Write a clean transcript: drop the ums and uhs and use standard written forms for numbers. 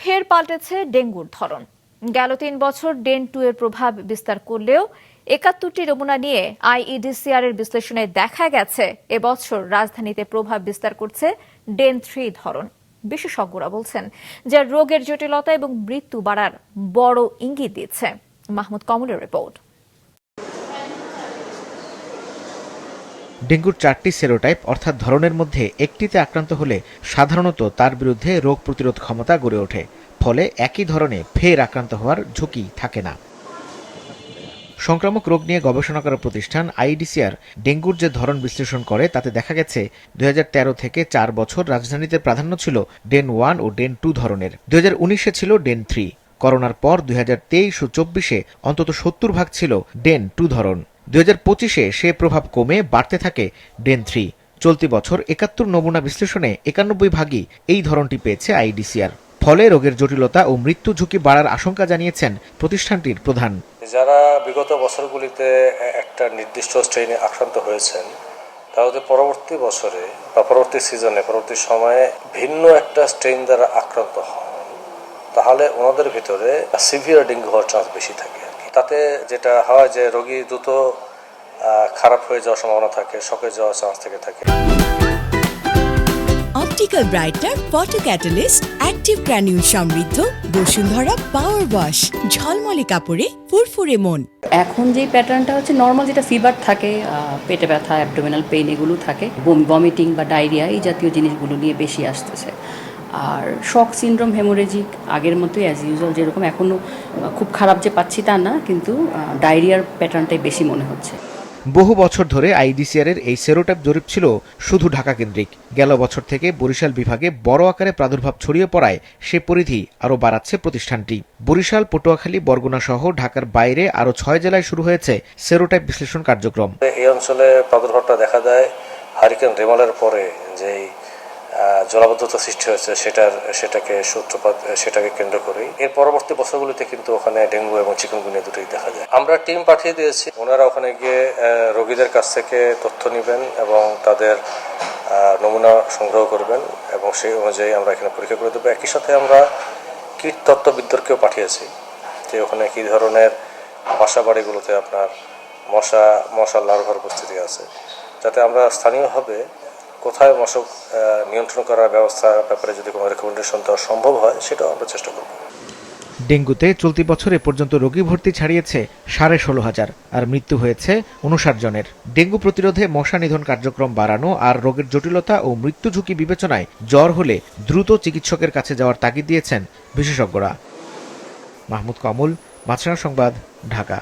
ফের পাল্টেছে ডেঙ্গুর ধরন। গেল ৩ বছর ডেন 2 এর প্রভাব বিস্তার করলেও ৭১টি নমুনা নিয়ে আইইডিসিআর এর বিশ্লেষণে দেখা গেছে এবছর রাজধানীতে প্রভাব বিস্তার করছে ডেন 3 ধরন। বিশেষজ্ঞরা বলছেন যে রোগের জটিলতা এবং মৃত্যু বাড়ার বড় ইঙ্গিত দিচ্ছে। মাহমুদ কমলের রিপোর্ট। ডেঙ্গুর 4টি সেরোটাইপ অর্থাৎ ধরনের মধ্যে একটিতে আক্রান্ত হলে সাধারণত তার বিরুদ্ধে রোগ প্রতিরোধ ক্ষমতা গড়ে ওঠে, ফলে একই ধরনে ফের আক্রান্ত হওয়ার ঝুঁকি থাকে না। সংক্রামক রোগ নিয়ে গবেষণা করা প্রতিষ্ঠান আইইডিসিআর ডেঙ্গুর যে ধরন বিশ্লেষণ করে তাতে দেখা গেছে 2013 থেকে 4 বছর রাজধানীতে প্রাধান্য ছিল ডেন 1 ও ডেন 2 ধরনের। 2019-এ ছিল ডেন 3। করোনার পর 2023 ও 24-এ অন্তত 70% ছিল ডেন 2 ধরন। 2025-এ সে প্রভাব কমে বাড়তে থাকে ডেন 3। চলতি বছর 71 নমুনা বিশ্লেষণে 91% এই ধরনটি পেয়েছে আইইডিসিআর। ফলে রোগের জটিলতা ও মৃত্যু ঝুঁকি বাড়ার আশঙ্কা জানিয়েছেন প্রতিষ্ঠানটির প্রধান। যারা বিগত বছরগুলিতে একটা নির্দিষ্ট স্ট্রেইনে আক্রান্ত হয়েছেন তাহলে পরবর্তী বছরে বা পরবর্তী সিজনে পরবর্তী সময়ে ভিন্ন একটা স্ট্রেইন দ্বারা আক্রান্ত হন, তাহলে ওনাদের ভিতরে সিভিয়ার ডেঙ্গু হওয়ার চান্স বেশি থাকে। তাতে যেটা হয় যে রোগী দ্রুত খারাপ হয়ে যাওয়ার সম্ভাবনা থাকে, শকে যাওয়ার চান্স থেকে থাকে। Optical brighter photo catalyst active granule সমৃদ্ধ বসুন্ধরা পাওয়ার ওয়াশ, ঝলমলে কাপড়ে ফুরফুরে মন। এখন যে প্যাটার্নটা হচ্ছে নর্মাল, যেটা ফিভার থাকে, পেটে ব্যথা, অ্যাবডোমিনাল পেইন এগুলো থাকে, ভমিটিং বা ডায়রিয়া এই জাতীয় জিনিসগুলো নিয়ে বেশি আসতেছে। আর শক সিনড্রোম, হেমোরেজিক আগের মতোই অ্যাজ ইউজুয়াল যেরকম, এখনও খুব খারাপ যে পাচ্ছি তা না, কিন্তু ডায়রিয়ার প্যাটার্নটাই বেশি মনে হচ্ছে। বহু বছর ধরে আইইডিসিআর এর এই সেরোটাইপ জরিপ ছিল শুধু ঢাকা কেন্দ্রিক। গেল বছর থেকে বরিশাল বিভাগে বড় আকারে প্রাদুর্ভাব ছড়িয়ে পড়ায় সে পরিধি আরও বাড়াচ্ছে প্রতিষ্ঠানটি। বরিশাল, পটুয়াখালী, বরগুনা সহ ঢাকার বাইরে আরও 6 জেলায় শুরু হয়েছে সেরোটাইপ বিশ্লেষণ কার্যক্রম। এই অঞ্চলে প্রাদুর্ভাবটা দেখা যায় হারিকেন রেমালের পরে যেই জলাবদ্ধতা সৃষ্টি হয়েছে সেটাকে কেন্দ্র করেই। এর পরবর্তী বছরগুলিতে কিন্তু ওখানে ডেঙ্গু এবং চিকুনগুনিয়া দুটোই দেখা যায়। আমরা টিম পাঠিয়ে দিয়েছি, ওনারা ওখানে গিয়ে রোগীদের কাছ থেকে তথ্য নেবেন এবং তাদের নমুনা সংগ্রহ করবেন এবং সেই অনুযায়ী আমরা এখানে পরীক্ষা করে দেবো। একই সাথে আমরা কীট তত্ত্ববিদদেরকেও পাঠিয়েছি যে ওখানে কী ধরনের বাসা বাড়িগুলোতে আপনার মশার লার্ভার উপস্থিতি আছে, যাতে আমরা স্থানীয়ভাবে কোথায় মশক নিয়ন্ত্রণ করার ব্যবস্থার ব্যাপারে যদি কোনো রেকমেন্ডেশন দেওয়া সম্ভব হয় সেটাও আমরা চেষ্টা করব। ডেঙ্গুতে চলতি বছর এ পর্যন্ত রোগী ভর্তি ছাড়িয়েছে 16,500 আর মৃত্যু হয়েছে 59 জনের। ডেঙ্গু প্রতিরোধে মশা নিধন কার্যক্রম বাড়ানো আর রোগের জটিলতা ও মৃত্যু ঝুঁকি বিবেচনায় জ্বর হলে দ্রুত চিকিৎসকের কাছে যাওয়ার তাগিদ দিয়েছেন বিশেষজ্ঞরা। মাহমুদ কমল, মাছরাঙা সংবাদ, ঢাকা।